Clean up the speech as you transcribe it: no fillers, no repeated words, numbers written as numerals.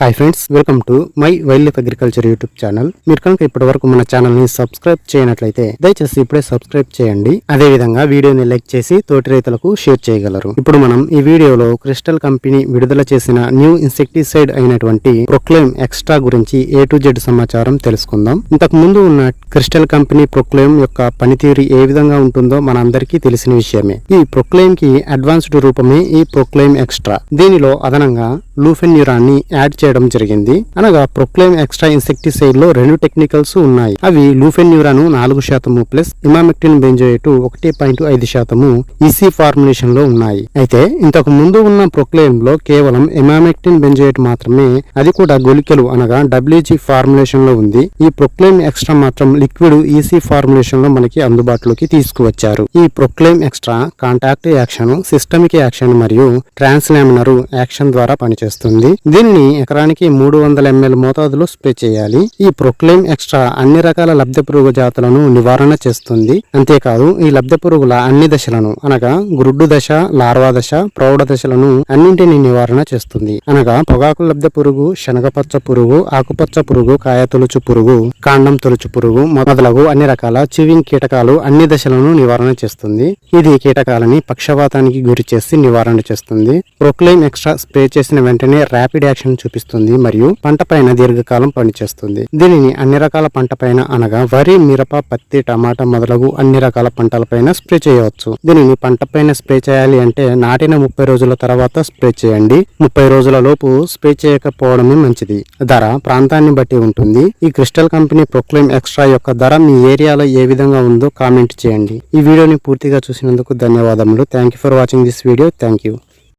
Hi friends, welcome to my wild life agriculture YouTube channel. మీరు కనుక ఇప్పటి వరకు మన ఛానల్ ని సబ్స్క్రైబ్ చేయనట్లయితే దయచేసి ఇప్పుడే సబ్స్క్రైబ్ చేయండి. అదే విధంగా వీడియోని లైక్ చేసి తోటి రైతులకు షేర్ చేయగలరు. ఇప్పుడు మనం ఈ వీడియోలో క్రిస్టల్ కంపెనీ విడుదల చేసిన న్యూ ఇన్సెక్టిసైడ్ అయినటువంటి ప్రొక్లైమ్ ఎక్స్ట్రా గురించి A to Z సమాచారం తెలుసుకుందాం. ఇంతకు ముందు ఉన్న క్రిస్టల్ కంపెనీ ప్రొక్లైమ్ యొక్క పనితీరు ఏ విధంగా ఉంటుందో మనందరికీ తెలిసిన విషయమే. ఈ ప్రొక్లైమ్ కి అడ్వాన్స్డ్ రూపమే ఈ ప్రొక్లైమ్ ఎక్స్ట్రా. దీనిలో అదనంగా లూఫెన్యూరాన్ ని యాడ్ చేయడం జరిగింది. అనగా ప్రొక్లైమ్ ఎక్స్ట్రా ఇన్సెక్టిసైడ్ లో రెండు టెక్నికల్స్ ఉన్నాయి. అవి లూఫెన్యూరాన్ 4% plus emamectin benzoate 1.5% EC formulation లో ఉన్నాయి. అయితే ఇంతకు ముందు ఉన్న ప్రొక్లైమ్ లో కేవలం ఇమామెక్టిన్ బెంజోయేట్ మాత్రమే, అది కూడా గుళికలు అనగా WG ఫార్ములేషన్ లో ఉంది. ఈ ప్రొక్లైమ్ ఎక్స్ట్రా మాత్రం లిక్విడ్ ఈసీ ఫార్ములేషన్ లో మనకి అందుబాటులోకి తీసుకువచ్చారు. ఈ proclaim extra contact action, systemic action మరియు ట్రాన్స్లామినర్ యాక్షన్ ద్వారా పనిచేస్తుంది. దీనిని ఎకరానికి 300 ml మోతాదులో స్ప్రే చేయాలి. ఈ ప్రొక్లైమ్ ఎక్స్ట్రా అన్ని రకాల లబ్ధ పురుగు జాతులను నివారణ చేస్తుంది. అంతేకాదు ఈ లబ్ధ పురుగుల అన్ని దశలను అనగా గ్రుడ్డు దశ, లార్వా దశ, ప్రౌఢ దశలను అన్నింటినీ నివారణ చేస్తుంది. అనగా పొగాకు లబ్ధ పురుగు, శనగపచ్చ పురుగు, ఆకుపచ్చ పురుగు, కాయ తొలుచు పురుగు, కాండం తొలుచు పురుగు మొదలగు అన్ని రకాల చివింగ్ కీటకాలు అన్ని దశలను నివారణ చేస్తుంది. ఇది కీటకాలని పక్షవాతానికి గురి చేసి నివారణ చేస్తుంది. ప్రొక్లైమ్ ఎక్స్ట్రా స్ప్రే చేసిన వెంటనే ర్యాపిడ్ యాక్షన్ చూపిస్తుంది మరియు పంట పైన దీర్ఘకాలం పనిచేస్తుంది. దీనిని అన్ని రకాల పంట పైన అనగా వరి, మిరప, పత్తి, టమాటా మొదలగు అన్ని రకాల పంటలపైన స్ప్రే చేయవచ్చు. దీనిని పంట పైన స్ప్రే చేయాలి అంటే నాటిన 30 రోజుల తర్వాత స్ప్రే చేయండి. 30 రోజుల లోపు స్ప్రే చేయకపోవడమే మంచిది. ధర ప్రాంతాన్ని బట్టి ఉంటుంది. ఈ క్రిస్టల్ కంపెనీ ప్రొక్లైమ్ ఎక్స్ట్రా యొక్క ధర మీ ఏరియాలో ఏ విధంగా ఉందో కామెంట్ చేయండి. ఈ వీడియోని పూర్తిగా చూసినందుకు ధన్యవాదములు. Thank you for watching this video. Thank you.